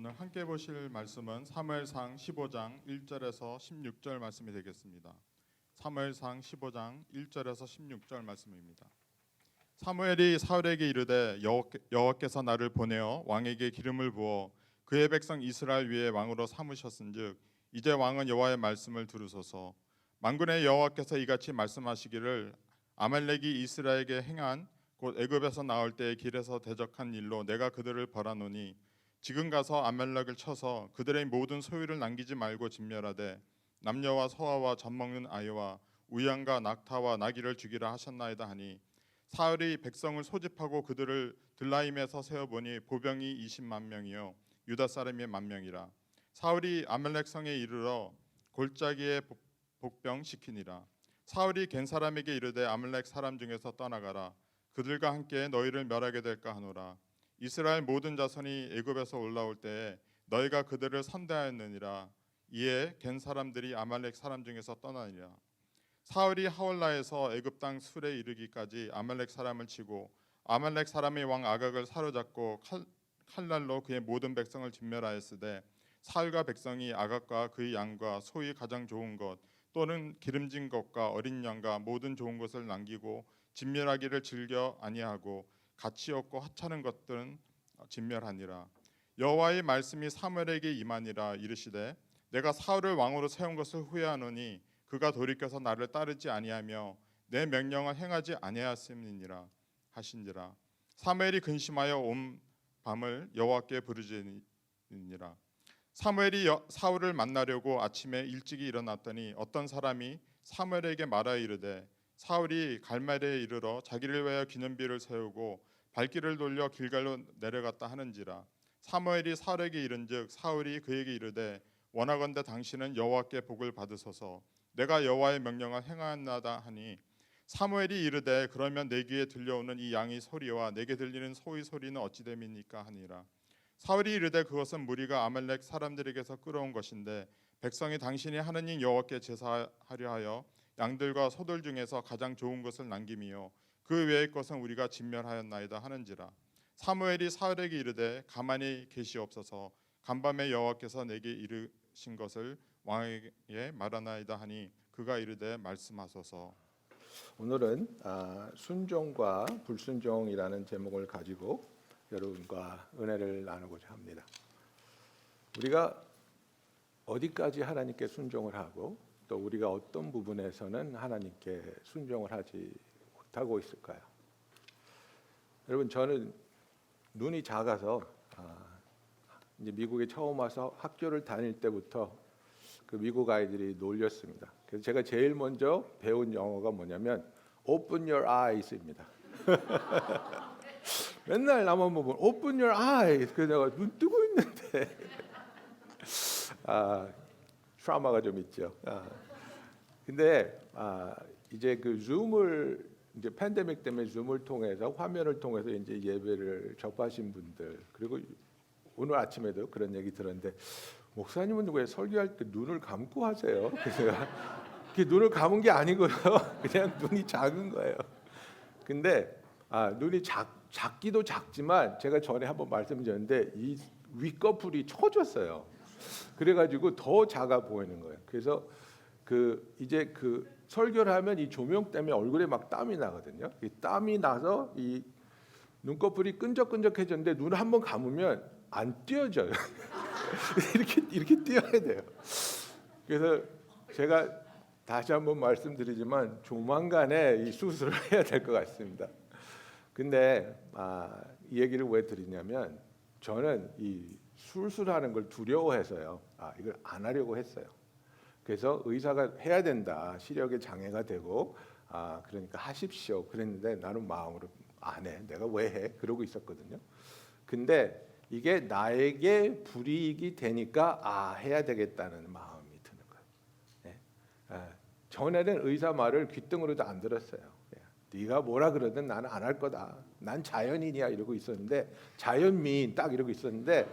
오늘 함께 보실 말씀은 사무엘상 15장 1절에서 16절 말씀이 되겠습니다. 사무엘상 15장 1절에서 16절 말씀입니다. 사무엘이 사울에게 이르되 여호와께서 나를 보내어 왕에게 기름을 부어 그의 백성 이스라엘 위에 왕으로 삼으셨은즉 이제 왕은 여호와의 말씀을 들으소서. 만군의 여호와께서 이같이 말씀하시기를 아말렉이 이스라엘에게 행한 곧 애굽에서 나올 때의 길에서 대적한 일로 내가 그들을 벌하노니 지금 가서 아말렉을 쳐서 그들의 모든 소유를 남기지 말고 진멸하되 남녀와 소아와 젖먹는 아이와 우양과 낙타와 나귀를 죽이라 하셨나이다 하니 사울이 백성을 소집하고 그들을 들라임에서 세어보니 보병이 20만 명이요 유다 사람이 1,000명이라. 사울이 아말렉 성에 이르러 골짜기에 복병시키니라. 사울이 겐 사람에게 이르되 아말렉 사람 중에서 떠나가라. 그들과 함께 너희를 멸하게 될까 하노라. 이스라엘 모든 자손이 애굽에서 올라올 때에 너희가 그들을 선대하였느니라. 이에 겐 사람들이 아말렉 사람 중에서 떠나니라. 사울이 하월라에서 애굽 땅 술에 이르기까지 아말렉 사람을 치고 아말렉 사람의 왕 아각을 사로잡고 칼날로 그의 모든 백성을 진멸하였으되 사울과 백성이 아각과 그의 양과 소위 가장 좋은 것 또는 기름진 것과 어린 양과 모든 좋은 것을 남기고 진멸하기를 즐겨 아니하고 가치 없고 하찮은 것들은 진멸하니라. 여호와의 말씀이 사무엘에게 임하니라. 이르시되 내가 사울을 왕으로 세운 것을 후회하노니 그가 돌이켜서 나를 따르지 아니하며 내 명령을 행하지 아니하였음이니라 하신지라. 사무엘이 근심하여 온 밤을 여호와께 부르짖으니라. 사무엘이 사울을 만나려고 아침에 일찍이 일어났더니 어떤 사람이 사무엘에게 말하여 이르되 사울이 갈멜에 이르러 자기를 위하여 기념비를 세우고 발길을 돌려 길갈로 내려갔다 하는지라. 사무엘이 사울에게 이른즉 사울이 그에게 이르되 원하건대 당신은 여호와께 복을 받으소서. 내가 여호와의 명령을 행하였나이다 하니 사무엘이 이르되 그러면 내 귀에 들려오는 이 양의 소리와 내게 들리는 소의 소리는 어찌 됨이니까 하니라. 사울이 이르되 그것은 무리가 아말렉 사람들에게서 끌어온 것인데 백성이 당신이 하느님 여호와께 제사하려 하여 양들과 소들 중에서 가장 좋은 것을 남김이요 그 외의 것은 우리가 진멸하였나이다 하는지라. 사무엘이 사울에게 이르되 가만히 계시옵소서. 간밤에 여호와께서 내게 이르신 것을 왕에게 말하나이다 하니 그가 이르되 말씀하소서. 오늘은 순종과 불순종이라는 제목을 가지고 여러분과 은혜를 나누고자 합니다. 우리가 어디까지 하나님께 순종을 하고 또 우리가 어떤 부분에서는 하나님께 순종을 하지 못하고 있을까요? 여러분, 저는 눈이 작아서 이제 미국에 처음 와서 학교를 다닐 때부터 그 미국 아이들이 놀렸습니다. 그래서 제가 제일 먼저 배운 영어가 뭐냐면 Open your eyes입니다. 맨날 나만 보면 Open your eyes. 그래서 내가 눈 뜨고 있는데 트라우마가 좀 있죠. 근데 이제 그 줌을 이제 팬데믹 때문에 줌을 통해서 화면을 통해서 이제 예배를 접하신 분들 그리고 오늘 아침에도 그런 얘기 들었는데 목사님은 왜 설교할 때 눈을 감고 하세요? 그래서 그게 눈을 감은 게 아니고요. 그냥 눈이 작은 거예요. 근데 눈이 작기도 작지만 제가 전에 한번 말씀드렸는데 이 윗꺼풀이 처졌어요. 그래가지고 더 작아 보이는 거예요. 그래서 이제 설교를 하면 이 조명 때문에 얼굴에 막 땀이 나거든요. 이 땀이 나서 이 눈꺼풀이 끈적끈적해졌는데 눈을 한번 감으면 안 띄어져요. 이렇게 띄어야 돼요. 그래서 제가 다시 한번 말씀드리지만 조만간에 이 수술을 해야 될 것 같습니다. 근데 이 얘기를 왜 드리냐면 저는 이 수술하는 걸 두려워해서요. 이걸 안 하려고 했어요. 그래서 의사가 해야 된다. 시력에 장애가 되고 그러니까 하십시오. 그랬는데 나는 마음으로 안 해. 내가 왜 해? 그러고 있었거든요. 근데 이게 나에게 불이익이 되니까 해야 되겠다는 마음이 드는 거예요. 네. 전에는 의사 말을 귓등으로도 안 들었어요. 네가 뭐라 그러든 나는 안 할 거다. 난 자연인이야 이러고 있었는데 자연미인 딱 이러고 있었는데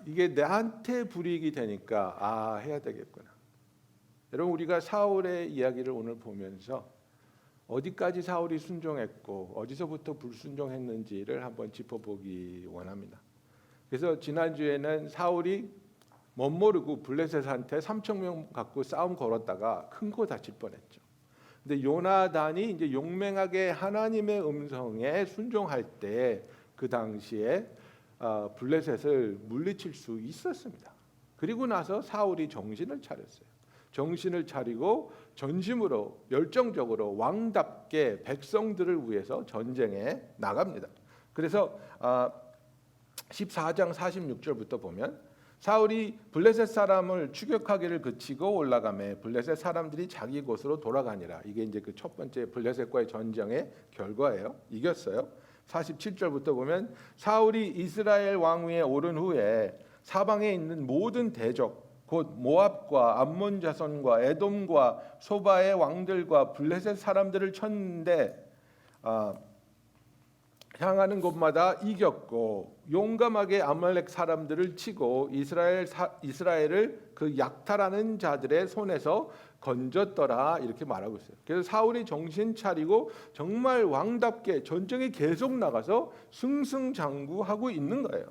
이게 나한테 불이익이 되니까 해야 되겠구나. 여러분, 우리가 사울의 이야기를 오늘 보면서 어디까지 사울이 순종했고 어디서부터 불순종했는지를 한번 짚어보기 원합니다. 그래서 지난주에는 사울이 못 모르고 블레셋한테 3천 명 갖고 싸움 걸었다가 큰 거 다칠 뻔했죠. 근데 요나단이 이제 용맹하게 하나님의 음성에 순종할 때 그 당시에 블레셋을 물리칠 수 있었습니다. 그리고 나서 사울이 정신을 차렸어요. 정신을 차리고 전심으로 열정적으로 왕답게 백성들을 위해서 전쟁에 나갑니다. 그래서 14장 46절부터 보면 사울이 블레셋 사람을 추격하기를 그치고 올라가매 블레셋 사람들이 자기 곳으로 돌아가니라. 이게 이제 그 첫 번째 블레셋과의 전쟁의 결과예요. 이겼어요. 47절부터 보면 사울이 이스라엘 왕위에 오른 후에 사방에 있는 모든 대적 곧 모압과 암몬 자손과 에돔과 소바의 왕들과 블레셋 사람들을 쳤는데 향하는 곳마다 이겼고 용감하게 아말렉 사람들을 치고 이스라엘을 그 약탈하는 자들의 손에서 건졌더라 이렇게 말하고 있어요. 그래서 사울이 정신 차리고 정말 왕답게 전쟁에 계속 나가서 승승장구하고 있는 거예요.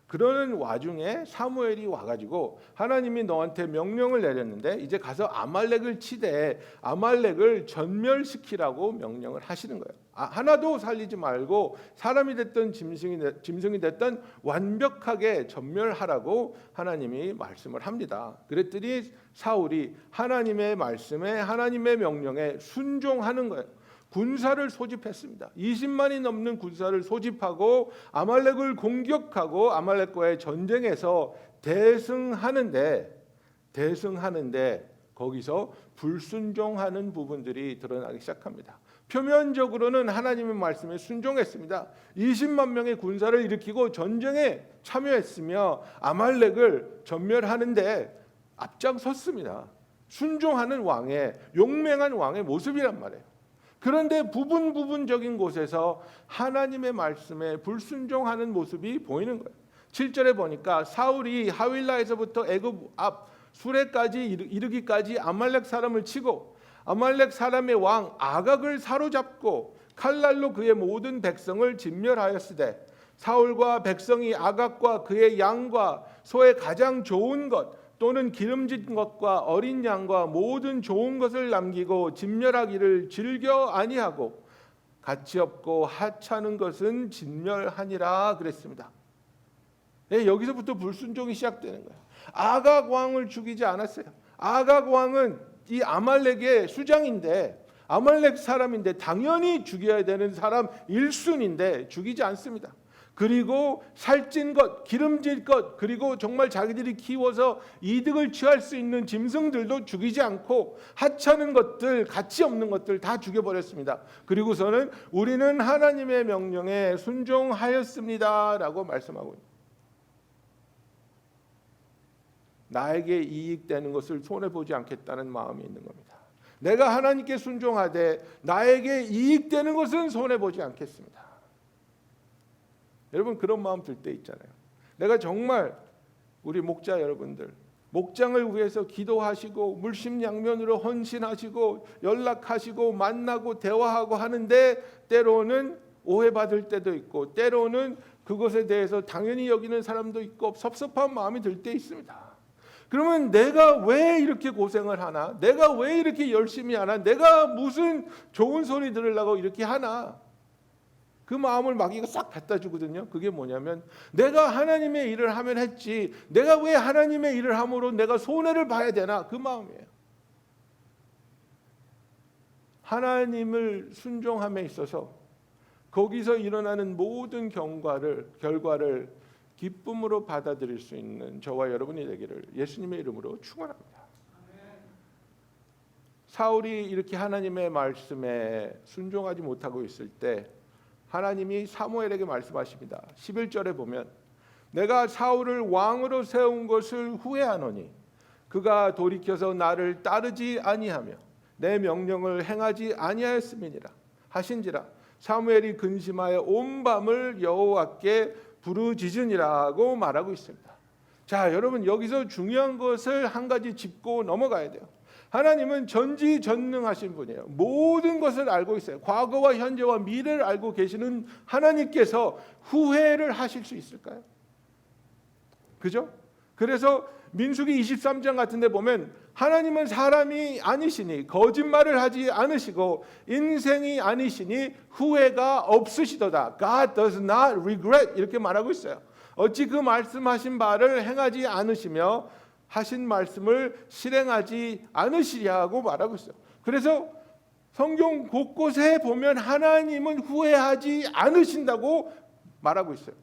그러는 와중에 사무엘이 와가지고 하나님이 너한테 명령을 내렸는데 이제 가서 아말렉을 치되 아말렉을 전멸시키라고 명령을 하시는 거예요. 하나도 살리지 말고 사람이 됐든 짐승이 됐든 완벽하게 전멸하라고 하나님이 말씀을 합니다. 그랬더니 사울이 하나님의 말씀에 하나님의 명령에 순종하는 거예요. 군사를 소집했습니다. 20만이 넘는 군사를 소집하고 아말렉을 공격하고 아말렉과의 전쟁에서 대승하는데 거기서 불순종하는 부분들이 드러나기 시작합니다. 표면적으로는 하나님의 말씀에 순종했습니다. 20만 명의 군사를 일으키고 전쟁에 참여했으며 아말렉을 전멸하는데 앞장섰습니다. 순종하는 왕의 용맹한 왕의 모습이란 말이에요. 그런데 부분적인 곳에서 하나님의 말씀에 불순종하는 모습이 보이는 거예요. 7절에 보니까 사울이 하윌라에서부터 애굽 앞 수레까지 이르기까지 아말렉 사람을 치고 아말렉 사람의 왕 아각을 사로잡고 칼날로 그의 모든 백성을 진멸하였으되 사울과 백성이 아각과 그의 양과 소의 가장 좋은 것 또는 기름진 것과 어린 양과 모든 좋은 것을 남기고 진멸하기를 즐겨 아니하고 가치 없고 하찮은 것은 진멸하니라 그랬습니다. 네, 여기서부터 불순종이 시작되는 거예요. 아각 왕을 죽이지 않았어요. 아각 왕은 이 아말렉의 수장인데 아말렉 사람인데 당연히 죽여야 되는 사람 1순인데 죽이지 않습니다. 그리고 살찐 것, 기름질 것, 그리고 정말 자기들이 키워서 이득을 취할 수 있는 짐승들도 죽이지 않고 하찮은 것들, 가치 없는 것들 다 죽여버렸습니다. 그리고서는 우리는 하나님의 명령에 순종하였습니다라고 말씀하고 있습니다. 나에게 이익되는 것을 손해보지 않겠다는 마음이 있는 겁니다. 내가 하나님께 순종하되 나에게 이익되는 것은 손해보지 않겠습니다. 여러분 그런 마음 들 때 있잖아요. 내가 정말 우리 목자 여러분들 목장을 위해서 기도하시고 물심양면으로 헌신하시고 연락하시고 만나고 대화하고 하는데 때로는 오해받을 때도 있고 때로는 그것에 대해서 당연히 여기는 사람도 있고 섭섭한 마음이 들 때 있습니다. 그러면 내가 왜 이렇게 고생을 하나? 내가 왜 이렇게 열심히 하나? 내가 무슨 좋은 소리 들으려고 이렇게 하나? 그 마음을 마귀가 싹 갖다 주거든요. 그게 뭐냐면 내가 하나님의 일을 하면 했지 내가 왜 하나님의 일을 함으로 내가 손해를 봐야 되나? 그 마음이에요. 하나님을 순종함에 있어서 거기서 일어나는 모든 결과를 기쁨으로 받아들일 수 있는 저와 여러분이 되기를 예수님의 이름으로 축원합니다. 사울이 이렇게 하나님의 말씀에 순종하지 못하고 있을 때 하나님이 사무엘에게 말씀하십니다. 11절에 보면 내가 사울을 왕으로 세운 것을 후회하노니 그가 돌이켜서 나를 따르지 아니하며 내 명령을 행하지 아니하였음이니라 하신지라 사무엘이 근심하여 온 밤을 여호와께 부르짖으니라고 말하고 있습니다. 자, 여러분 여기서 중요한 것을 한 가지 짚고 넘어가야 돼요. 하나님은 전지전능하신 분이에요. 모든 것을 알고 있어요. 과거와 현재와 미래를 알고 계시는 하나님께서 후회를 하실 수 있을까요? 그죠? 그래서 민수기 23장 같은 데 보면 하나님은 사람이 아니시니 거짓말을 하지 않으시고 인생이 아니시니 후회가 없으시도다. God does not regret 이렇게 말하고 있어요. 어찌 그 말씀하신 바를 행하지 않으시며 하신 말씀을 실행하지 않으시냐고 말하고 있어요. 그래서 성경 곳곳에 보면 하나님은 후회하지 않으신다고 말하고 있어요.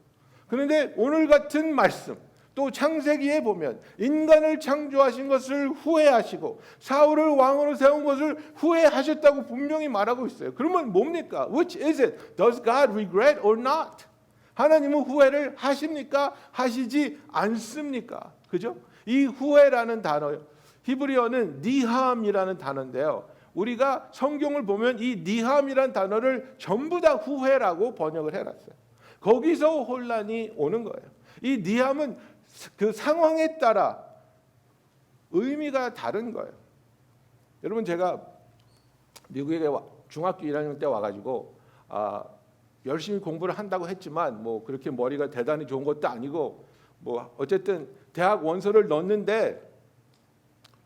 그런데 오늘 같은 말씀 또 창세기에 보면 인간을 창조하신 것을 후회하시고 사울을 왕으로 세운 것을 후회하셨다고 분명히 말하고 있어요. 그러면 뭡니까? Which is it? Does God regret or not? 하나님은 후회를 하십니까? 하시지 않습니까? 그죠? 이 후회라는 단어, 히브리어는 니함이라는 단어인데요. 우리가 성경을 보면 이 니함이라는 단어를 전부 다 후회라고 번역을 해놨어요. 거기서 혼란이 오는 거예요. 이 니함은 그 상황에 따라 의미가 다른 거예요. 여러분 제가 미국에 중학교 1학년 때 와가지고 열심히 공부를 한다고 했지만 뭐 그렇게 머리가 대단히 좋은 것도 아니고 뭐 어쨌든 대학 원서를 넣었는데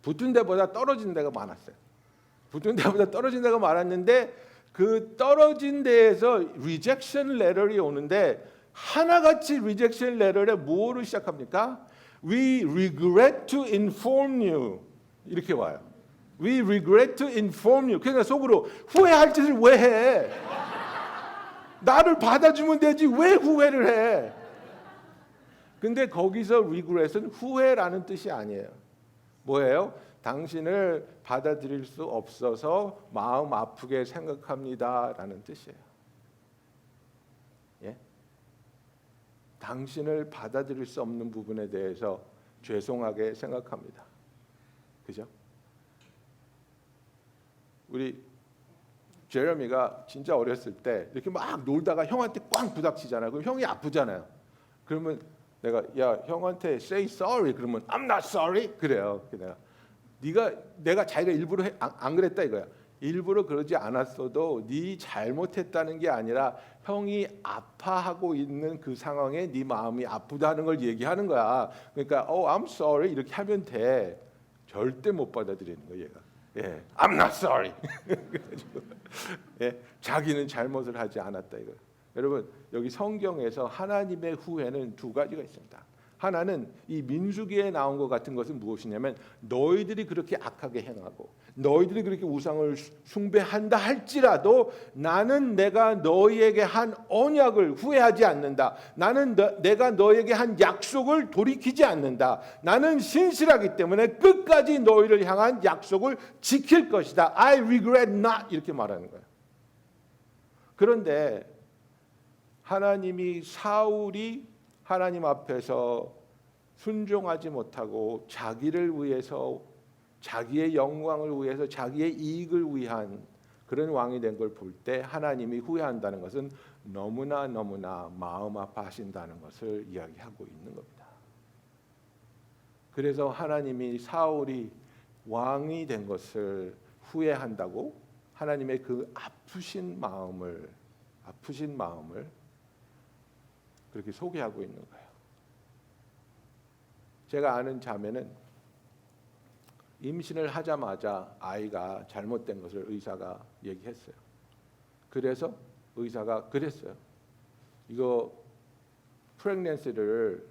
붙은 데보다 떨어진 데가 많았어요. 붙은 데보다 떨어진 데가 많았는데 그 떨어진 데에서 rejection letter이 오는데 하나같이 rejection letter에 뭐로 시작합니까? We regret to inform you 이렇게 와요. We regret to inform you. 그러니까 속으로 후회할 짓을 왜 해? 나를 받아주면 되지 왜 후회를 해? 근데 거기서 regret은 후회라는 뜻이 아니에요. 뭐예요? 당신을 받아들일 수 없어서 마음 아프게 생각합니다라는 뜻이에요. 예? 당신을 받아들일 수 없는 부분에 대해서 죄송하게 생각합니다. 그죠? 우리 제레미가 진짜 어렸을 때 이렇게 막 놀다가 형한테 꽝 부닥치잖아요. 그럼 형이 아프잖아요. 그러면 내가 야 형한테 say sorry 그러면 I'm not sorry 그래요. 내가 자기가 일부러 안 그랬다 이거야. 일부러 그러지 않았어도 네 잘못했다는 게 아니라 형이 아파하고 있는 그 상황에 네 마음이 아프다는 걸 얘기하는 거야. 그러니까 I'm sorry 이렇게 하면 돼. 절대 못 받아들이는 거야 얘가. 예, I'm not sorry. 예, 자기는 잘못을 하지 않았다 이거. 여러분 여기 성경에서 하나님의 후회는 두 가지가 있습니다. 하나는 이 민수기에 나온 것 같은 것은 무엇이냐면 너희들이 그렇게 악하게 행하고 너희들이 그렇게 우상을 숭배한다 할지라도 나는 내가 너희에게 한 언약을 후회하지 않는다. 나는 내가 너희에게 한 약속을 돌이키지 않는다. 나는 신실하기 때문에 끝까지 너희를 향한 약속을 지킬 것이다. I regret not 이렇게 말하는 거예요. 그런데 하나님이 사울이 하나님 앞에서 순종하지 못하고 자기를 위해서 자기의 영광을 위해서 자기의 이익을 위한 그런 왕이 된 걸 볼 때 하나님이 후회한다는 것은 너무나 마음 아파하신다는 것을 이야기하고 있는 겁니다. 그래서 하나님이 사울이 왕이 된 것을 후회한다고 하나님의 그 아프신 마음을 그렇게 소개하고 있는 거예요. 제가 아는 자매는 임신을 하자마자 아이가 잘못된 것을 의사가 얘기했어요. 그래서 의사가 그랬어요. 이거 프레그넌시를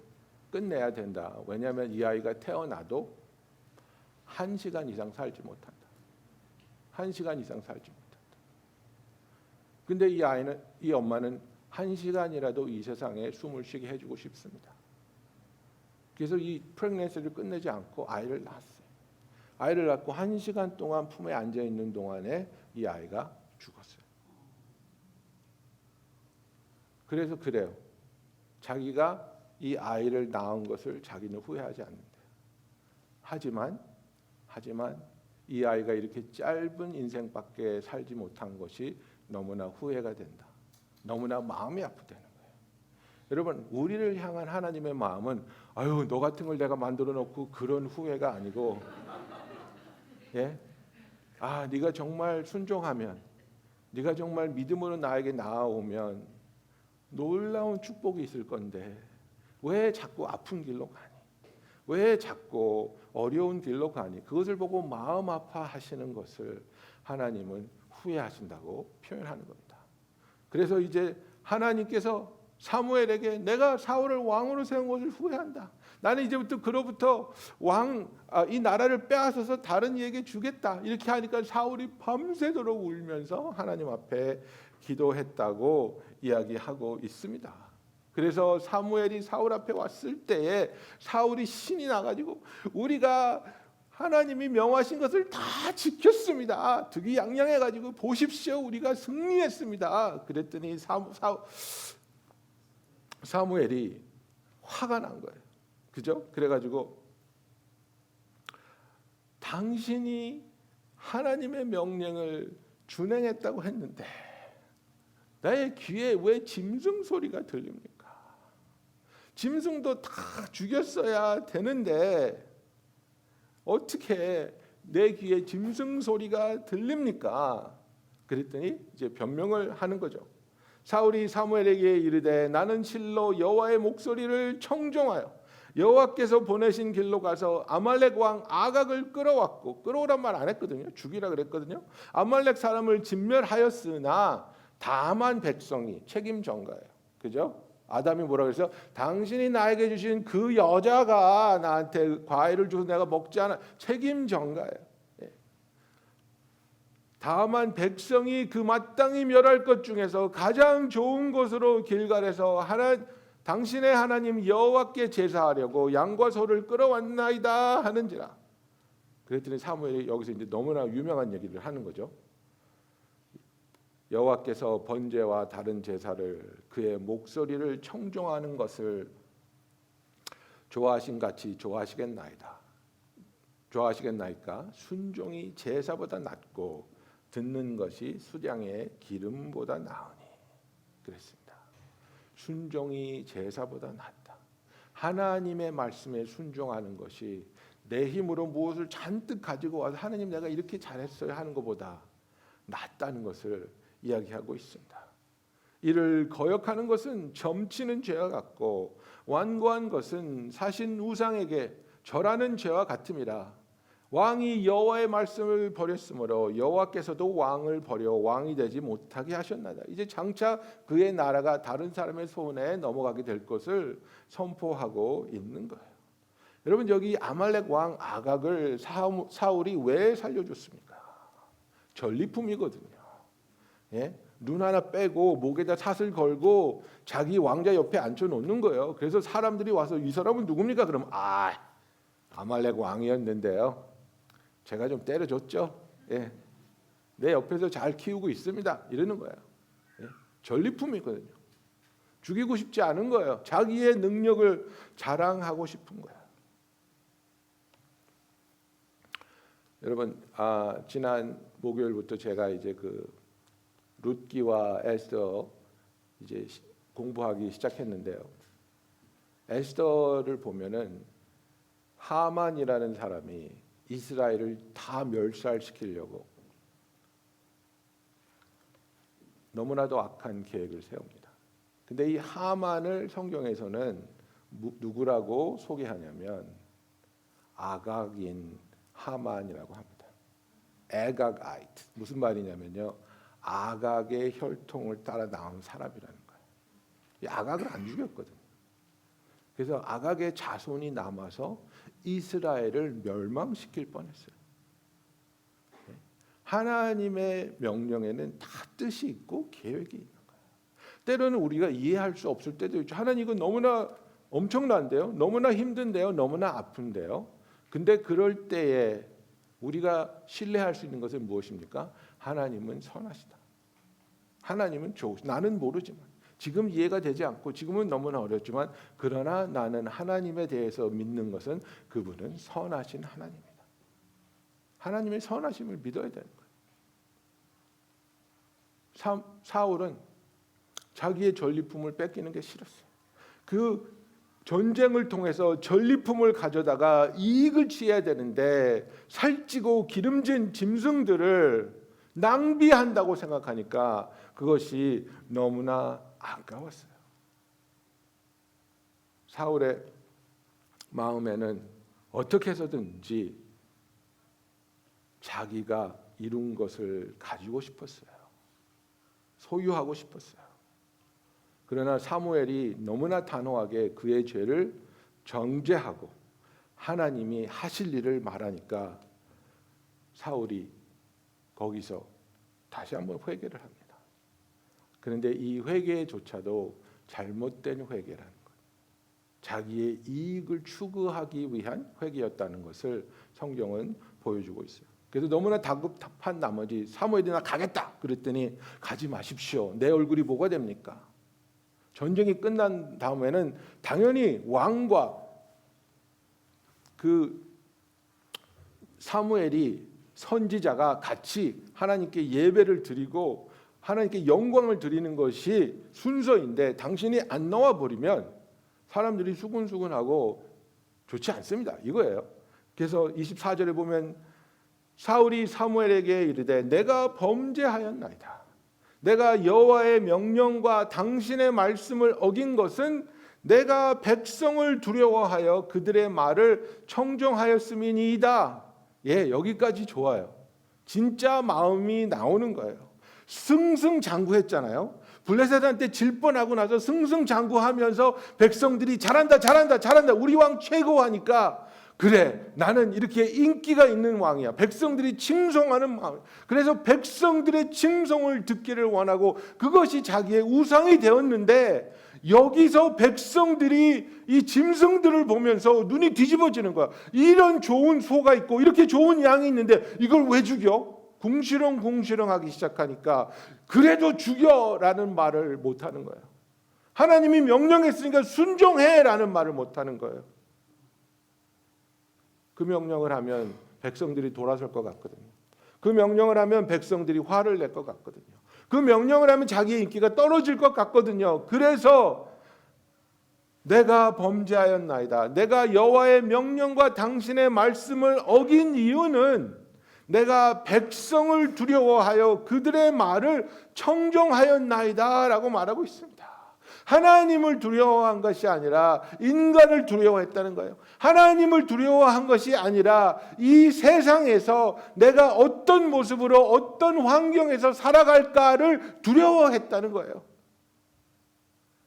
끝내야 된다. 왜냐하면 이 아이가 태어나도 1시간 이상 살지 못한다. 1시간 이상 살지 못한다. 근데 이 엄마는 1시간이라도 이 세상에 숨을 쉬게 해주고 싶습니다. 그래서 이 프레그넌시를 끝내지 않고 아이를 낳았어요. 아이를 낳고 1시간 동안 품에 앉아 있는 동안에 이 아이가 죽었어요. 그래서 그래요. 자기가 이 아이를 낳은 것을 자기는 후회하지 않는데. 하지만 이 아이가 이렇게 짧은 인생밖에 살지 못한 것이 너무나 후회가 된다. 너무나 마음이 아프다는 거예요. 여러분, 우리를 향한 하나님의 마음은 아유, 너 같은 걸 내가 만들어 놓고 그런 후회가 아니고 예? 네가 정말 순종하면 네가 정말 믿음으로 나에게 나아오면 놀라운 축복이 있을 건데 왜 자꾸 아픈 길로 가니? 왜 자꾸 어려운 길로 가니? 그것을 보고 마음 아파하시는 것을 하나님은 후회하신다고 표현하는 겁니다. 그래서 이제 하나님께서 사무엘에게 내가 사울을 왕으로 세운 것을 후회한다. 나는 이제부터 그로부터 이 나라를 빼앗아서 다른 이에게 주겠다. 이렇게 하니까 사울이 밤새도록 울면서 하나님 앞에 기도했다고 이야기하고 있습니다. 그래서 사무엘이 사울 앞에 왔을 때에 사울이 신이 나가지고 우리가 하나님이 명하신 것을 다 지켰습니다. 득이양양해가지고 보십시오, 우리가 승리했습니다. 그랬더니 사무엘이 화가 난 거예요. 그죠? 그래가지고 당신이 하나님의 명령을 준행했다고 했는데 나의 귀에 왜 짐승 소리가 들립니까? 짐승도 다 죽였어야 되는데 어떻게 내 귀에 짐승 소리가 들립니까? 그랬더니 이제 변명을 하는 거죠. 사울이 사무엘에게 이르되 나는 실로 여호와의 목소리를 청종하여 여호와께서 보내신 길로 가서 아말렉 왕 아각을 끌어왔고, 끌어오란 말 안 했거든요. 죽이라 그랬거든요. 아말렉 사람을 진멸하였으나 다만 백성이 책임 전가예요. 그죠? 아담이 뭐라 그랬어요? 당신이 나에게 주신 그 여자가 나한테 과일을 줘서 내가 먹지 않아. 책임 전가예요. 다만 백성이 그 마땅히 멸할 것 중에서 가장 좋은 곳으로 길갈에서 당신의 하나님 여호와께 제사하려고 양과 소를 끌어왔나이다 하는지라. 그랬더니 사무엘이 여기서 이제 너무나 유명한 얘기를 하는 거죠. 여호와께서 번제와 다른 제사를 그의 목소리를 청종하는 것을 좋아하신 같이 좋아하시겠나이다. 좋아하시겠나이까? 순종이 제사보다 낫고 듣는 것이 수량의 기름보다 나으니. 그랬습니다. 순종이 제사보다 낫다. 하나님의 말씀에 순종하는 것이 내 힘으로 무엇을 잔뜩 가지고 와서 하나님 내가 이렇게 잘했어요 하는 것보다 낫다는 것을 이야기하고 있습니다. 이를 거역하는 것은 점치는 죄와 같고 완고한 것은 사신 우상에게 절하는 죄와 같음이라. 왕이 여호와의 말씀을 버렸으므로 여호와께서도 왕을 버려 왕이 되지 못하게 하셨나이다. 이제 장차 그의 나라가 다른 사람의 손에 넘어가게 될 것을 선포하고 있는 거예요. 여러분, 여기 아말렉 왕 아각을 사울이 왜 살려줬습니까? 전리품이거든요. 예? 눈 하나 빼고 목에다 삿을 걸고 자기 왕자 옆에 앉혀놓는 거예요. 그래서 사람들이 와서 이 사람은 누굽니까? 그러면 아말렉 왕이었는데요, 제가 좀 때려줬죠. 예. 내 옆에서 잘 키우고 있습니다. 이러는 거예요. 예. 전리품이거든요. 죽이고 싶지 않은 거예요. 자기의 능력을 자랑하고 싶은 거예요. 여러분, 지난 목요일부터 제가 이제 그 룻기와 에스더 이제 공부하기 시작했는데요. 에스더를 보면은 하만이라는 사람이 이스라엘을 다 멸살시키려고 너무나도 악한 계획을 세웁니다. 근데 이 하만을 성경에서는 누구라고 소개하냐면 아각인 하만이라고 합니다. 에각아이트. 무슨 말이냐면요, 아각의 혈통을 따라 나온 사람이라는 거예요. 이 아각을 안 죽였거든요. 그래서 아각의 자손이 남아서 이스라엘을 멸망시킬 뻔했어요. 하나님의 명령에는 다 뜻이 있고 계획이 있는 거예요. 때로는 우리가 이해할 수 없을 때도 있죠. 하나님, 이건 너무나 엄청난데요, 너무나 힘든데요, 너무나 아픈데요. 근데 그럴 때에 우리가 신뢰할 수 있는 것은 무엇입니까? 하나님은 선하시다. 하나님은 좋으시다. 나는 모르지만, 지금 이해가 되지 않고 지금은 너무나 어렵지만, 그러나 나는 하나님에 대해서 믿는 것은 그분은 선하신 하나님이다. 하나님의 선하심을 믿어야 되는 거예요. 사울은 자기의 전리품을 뺏기는 게 싫었어요. 그 전쟁을 통해서 전리품을 가져다가 이익을 취해야 되는데 살찌고 기름진 짐승들을 낭비한다고 생각하니까 그것이 너무나 아까웠어요. 사울의 마음에는 어떻게 해서든지 자기가 이룬 것을 가지고 싶었어요. 소유하고 싶었어요. 그러나 사무엘이 너무나 단호하게 그의 죄를 정죄하고 하나님이 하실 일을 말하니까 사울이 거기서 다시 한번 회개를 합니다. 그런데 이 회개조차도 잘못된 회개라는 것, 자기의 이익을 추구하기 위한 회개였다는 것을 성경은 보여주고 있어요. 그래서 너무나 다급한 나머지 사무엘이 나 가겠다 그랬더니 가지 마십시오. 내 얼굴이 뭐가 됩니까? 전쟁이 끝난 다음에는 당연히 왕과 그 사무엘이 선지자가 같이 하나님께 예배를 드리고 하나님께 영광을 드리는 것이 순서인데 당신이 안 나와 버리면 사람들이 수군수군하고 좋지 않습니다. 이거예요. 그래서 24절에 보면 사울이 사무엘에게 이르되 내가 범죄하였나이다. 내가 여호와의 명령과 당신의 말씀을 어긴 것은 내가 백성을 두려워하여 그들의 말을 청종하였음이니이다. 예, 여기까지 좋아요. 진짜 마음이 나오는 거예요. 승승장구했잖아요. 블레셋한테 질 뻔하고 나서 승승장구하면서 백성들이 잘한다 잘한다 잘한다 우리 왕 최고하니까 그래 나는 이렇게 인기가 있는 왕이야. 백성들이 칭송하는 마음. 그래서 백성들의 칭송을 듣기를 원하고 그것이 자기의 우상이 되었는데 여기서 백성들이 이 짐승들을 보면서 눈이 뒤집어지는 거야. 이런 좋은 소가 있고 이렇게 좋은 양이 있는데 이걸 왜 죽여? 궁시렁궁시렁하기 시작하니까 그래도 죽여라는 말을 못하는 거예요. 하나님이 명령했으니까 순종해라는 말을 못하는 거예요. 그 명령을 하면 백성들이 돌아설 것 같거든요. 그 명령을 하면 백성들이 화를 낼 것 같거든요. 그 명령을 하면 자기의 인기가 떨어질 것 같거든요. 그래서 내가 범죄하였나이다. 내가 여호와의 명령과 당신의 말씀을 어긴 이유는 내가 백성을 두려워하여 그들의 말을 청종하였나이다 라고 말하고 있습니다. 하나님을 두려워한 것이 아니라 인간을 두려워했다는 거예요. 하나님을 두려워한 것이 아니라 이 세상에서 내가 어떤 모습으로 어떤 환경에서 살아갈까를 두려워했다는 거예요.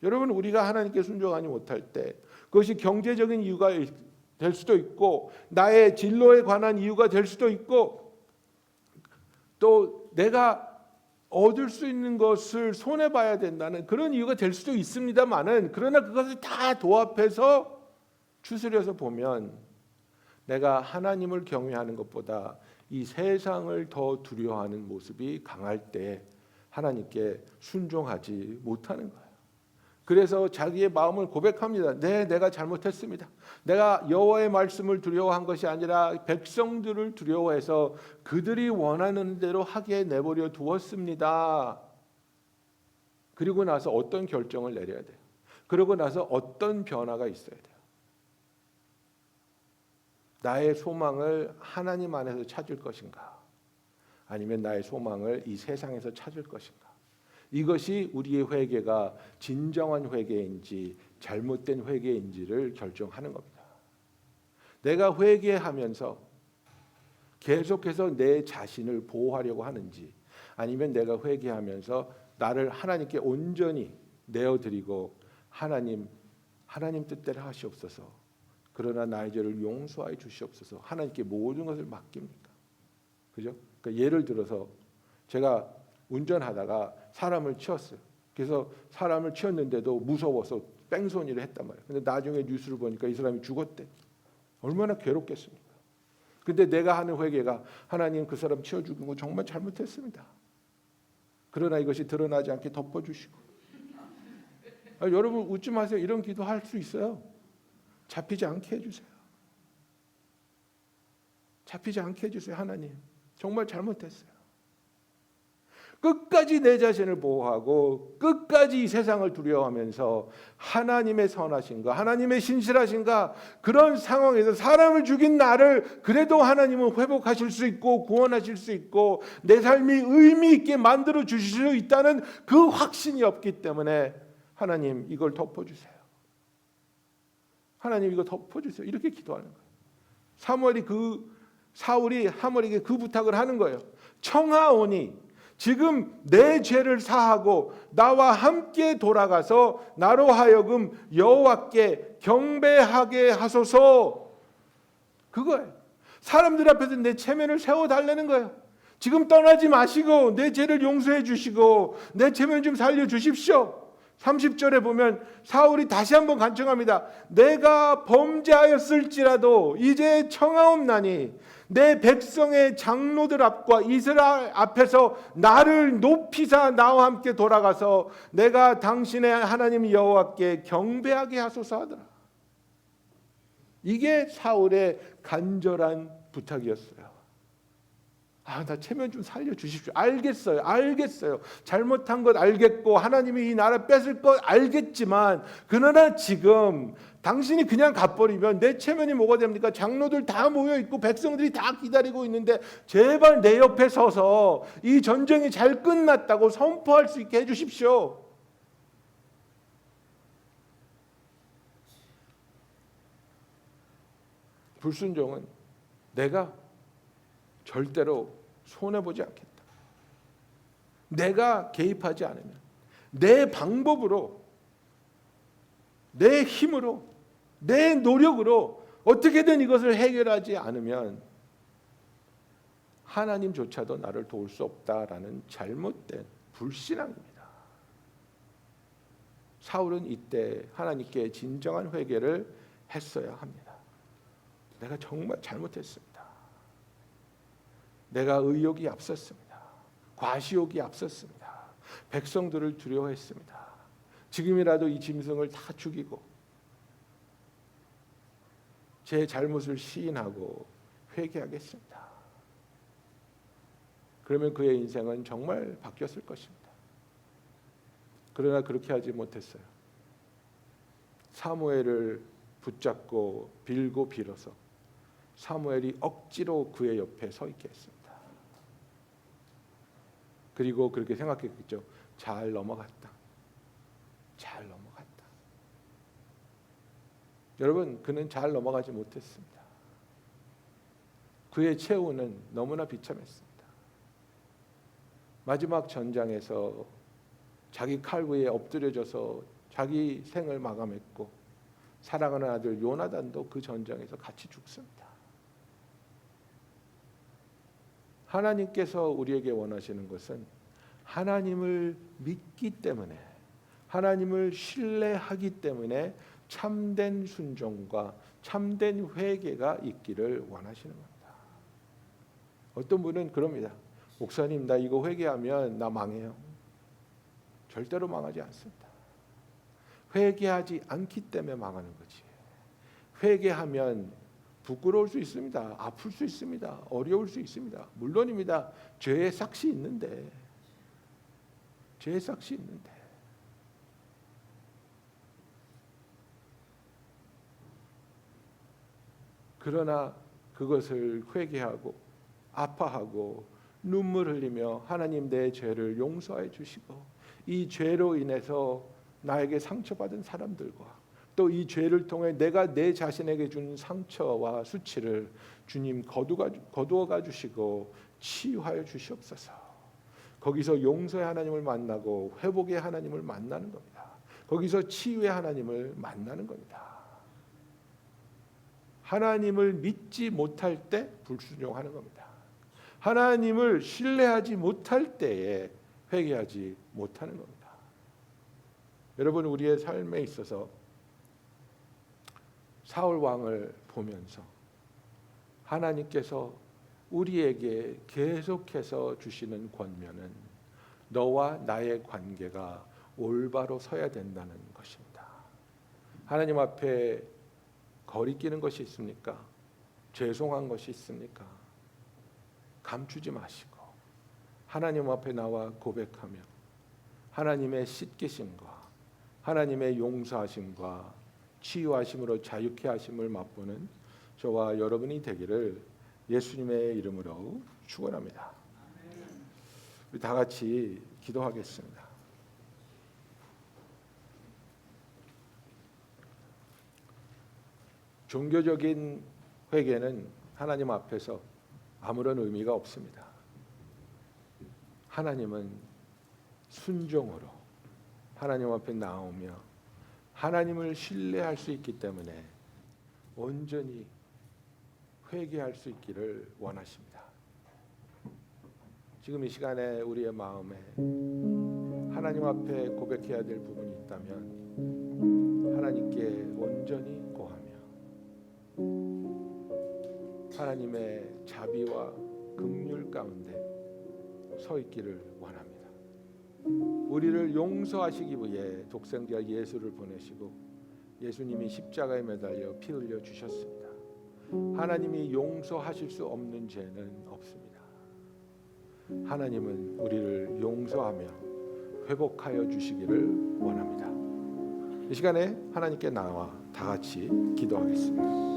여러분 우리가 하나님께 순종하지 못할 때 그것이 경제적인 이유가 될 수도 있고 나의 진로에 관한 이유가 될 수도 있고 또 내가 얻을 수 있는 것을 손해봐야 된다는 그런 이유가 될 수도 있습니다만은 그러나 그것을 다 도합해서 추스려서 보면 내가 하나님을 경외하는 것보다 이 세상을 더 두려워하는 모습이 강할 때 하나님께 순종하지 못하는 거예요. 그래서 자기의 마음을 고백합니다. 네, 내가 잘못했습니다. 내가 여호와의 말씀을 두려워한 것이 아니라 백성들을 두려워해서 그들이 원하는 대로 하게 내버려 두었습니다. 그리고 나서 어떤 결정을 내려야 돼요? 그러고 나서 어떤 변화가 있어야 돼요? 나의 소망을 하나님 안에서 찾을 것인가? 아니면 나의 소망을 이 세상에서 찾을 것인가? 이것이 우리의 회개가 진정한 회개인지 잘못된 회개인지를 결정하는 겁니다. 내가 회개하면서 계속해서 내 자신을 보호하려고 하는지 아니면 내가 회개하면서 나를 하나님께 온전히 내어드리고 하나님 뜻대로 하시옵소서. 그러나 나의 죄를 용서하여 주시옵소서. 하나님께 모든 것을 맡깁니까? 그죠? 그러니까 예를 들어서 제가 운전하다가 사람을 치었어요. 그래서 사람을 치었는데도 무서워서 뺑소니를 했단 말이에요. 근데 나중에 뉴스를 보니까 이 사람이 죽었대. 얼마나 괴롭겠습니까? 근데 내가 하는 회개가 하나님 그 사람 치워 죽인 거 정말 잘못했습니다. 그러나 이것이 드러나지 않게 덮어주시고. 여러분 웃지 마세요. 이런 기도할 수 있어요. 잡히지 않게 해주세요. 잡히지 않게 해주세요. 하나님 정말 잘못했어요. 끝까지 내 자신을 보호하고 끝까지 이 세상을 두려워하면서 하나님의 선하신가 하나님의 신실하신가 그런 상황에서 사람을 죽인 나를 그래도 하나님은 회복하실 수 있고 구원하실 수 있고 내 삶이 의미 있게 만들어 주실 수 있다는 그 확신이 없기 때문에 하나님 이걸 덮어주세요. 하나님 이거 덮어주세요. 이렇게 기도하는 거예요. 사울이 하물에게 그 부탁을 하는 거예요. 청하오니 지금 내 죄를 사하고 나와 함께 돌아가서 나로 하여금 여호와께 경배하게 하소서. 그거예요. 사람들 앞에서 내 체면을 세워달라는 거예요. 지금 떠나지 마시고 내 죄를 용서해 주시고 내 체면 좀 살려주십시오. 30절에 보면 사울이 다시 한번 간청합니다. 내가 범죄하였을지라도 이제 청하옵나니 내 백성의 장로들 앞과 이스라엘 앞에서 나를 높이사 나와 함께 돌아가서 내가 당신의 하나님 여호와께 경배하게 하소서 하더라. 이게 사울의 간절한 부탁이었어요. 나 체면 좀 살려주십시오. 알겠어요. 잘못한 것 알겠고 하나님이 이 나라 뺏을 것 알겠지만 그러나 지금 당신이 그냥 가버리면 내 체면이 뭐가 됩니까? 장로들 다 모여있고 백성들이 다 기다리고 있는데 제발 내 옆에 서서 이 전쟁이 잘 끝났다고 선포할 수 있게 해주십시오. 불순종은 내가 절대로 손해보지 않겠다. 내가 개입하지 않으면 내 방법으로 내 힘으로 내 노력으로 어떻게든 이것을 해결하지 않으면 하나님조차도 나를 도울 수 없다라는 잘못된 불신앙입니다. 사울은 이때 하나님께 진정한 회개를 했어야 합니다. 내가 정말 잘못했습니다. 내가 의욕이 앞섰습니다. 과시욕이 앞섰습니다. 백성들을 두려워했습니다. 지금이라도 이 짐승을 다 죽이고 제 잘못을 시인하고 회개하겠습니다. 그러면 그의 인생은 정말 바뀌었을 것입니다. 그러나 그렇게 하지 못했어요. 사무엘을 붙잡고 빌고 빌어서 사무엘이 억지로 그의 옆에 서 있게 했습니다. 그리고 그렇게 생각했겠죠. 잘 넘어갔다. 여러분, 그는 잘 넘어가지 못했습니다. 그의 최후는 너무나 비참했습니다. 마지막 전장에서 자기 칼 위에 엎드려져서 자기 생을 마감했고 사랑하는 아들 요나단도 그 전장에서 같이 죽습니다. 하나님께서 우리에게 원하시는 것은 하나님을 믿기 때문에 하나님을 신뢰하기 때문에 참된 순종과 참된 회개가 있기를 원하시는 겁니다. 어떤 분은 그럽니다. 목사님, 나 이거 회개하면 나 망해요. 절대로 망하지 않습니다. 회개하지 않기 때문에 망하는 거지. 회개하면 부끄러울 수 있습니다. 아플 수 있습니다. 어려울 수 있습니다. 물론입니다. 죄의 삭시 있는데. 그러나 그것을 회개하고 아파하고 눈물 흘리며 하나님 내 죄를 용서해 주시고 이 죄로 인해서 나에게 상처받은 사람들과 또 이 죄를 통해 내가 내 자신에게 준 상처와 수치를 주님 거두어가 주시고 치유하여 주시옵소서. 거기서 용서의 하나님을 만나고 회복의 하나님을 만나는 겁니다. 거기서 치유의 하나님을 만나는 겁니다. 하나님을 믿지 못할 때 불순종하는 겁니다. 하나님을 신뢰하지 못할 때에 회개하지 못하는 겁니다. 여러분, 우리의 삶에 있어서 사울 왕을 보면서 하나님께서 우리에게 계속해서 주시는 권면은 너와 나의 관계가 올바로 서야 된다는 것입니다. 하나님 앞에 거리끼는 것이 있습니까? 죄송한 것이 있습니까? 감추지 마시고 하나님 앞에 나와 고백하며 하나님의 씻기심과 하나님의 용서하심과 치유하심으로 자유케 하심을 맛보는 저와 여러분이 되기를 예수님의 이름으로 축원합니다. 우리 다 같이 기도하겠습니다. 종교적인 회개는 하나님 앞에서 아무런 의미가 없습니다. 하나님은 순종으로 하나님 앞에 나오며 하나님을 신뢰할 수 있기 때문에 온전히 회개할 수 있기를 원하십니다. 지금 이 시간에 우리의 마음에 하나님 앞에 고백해야 될 부분이 있다면 하나님께 온전히 고하며 하나님의 자비와 긍휼 가운데 서 있기를 원합니다. 우리를 용서하시기 위해 독생자 예수를 보내시고 예수님이 십자가에 매달려 피 흘려 주셨습니다. 하나님이 용서하실 수 없는 죄는 없습니다. 하나님은 우리를 용서하며 회복하여 주시기를 원합니다. 이 시간에 하나님께 나와 다 같이 기도하겠습니다.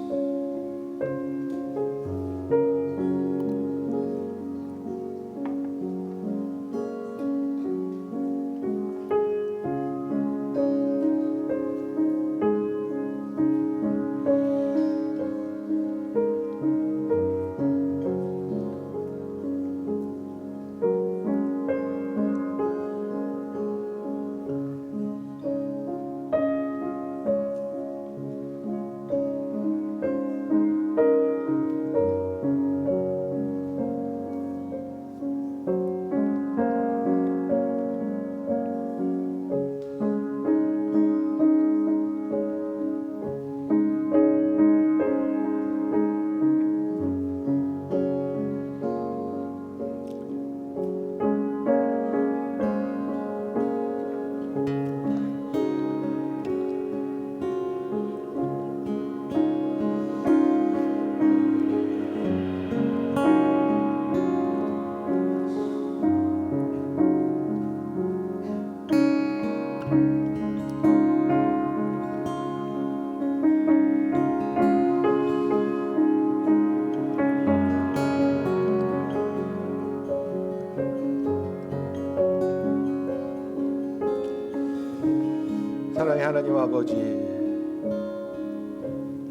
사랑의 하나님 아버지,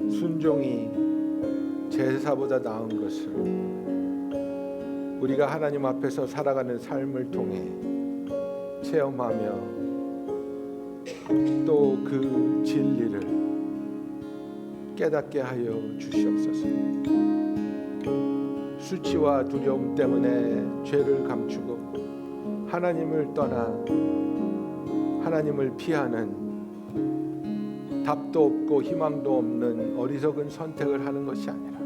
순종이 제사보다 나은 것을 우리가 하나님 앞에서 살아가는 삶을 통해 체험하며 또 그 진리를 깨닫게 하여 주시옵소서. 수치와 두려움 때문에 죄를 감추고 하나님을 떠나 하나님을 피하는 답도 없고 희망도 없는 어리석은 선택을 하는 것이 아니라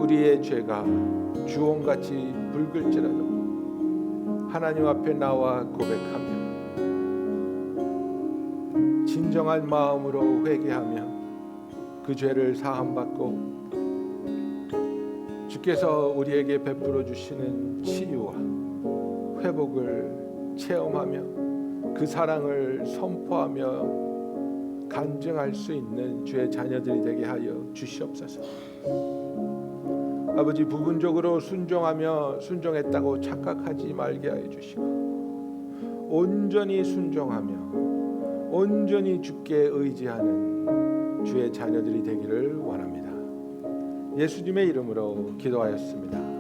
우리의 죄가 주홍같이 붉을지라도 하나님 앞에 나와 고백하며 진정한 마음으로 회개하며 그 죄를 사함받고 주께서 우리에게 베풀어 주시는 치유와 회복을 체험하며 그 사랑을 선포하며 간증할 수 있는 주의 자녀들이 되게 하여 주시옵소서. 아버지, 부분적으로 순종했다고 착각하지 말게 하여 주시고 온전히 순종하며 온전히 주께 의지하는 주의 자녀들이 되기를 원합니다. 예수님의 이름으로 기도하였습니다.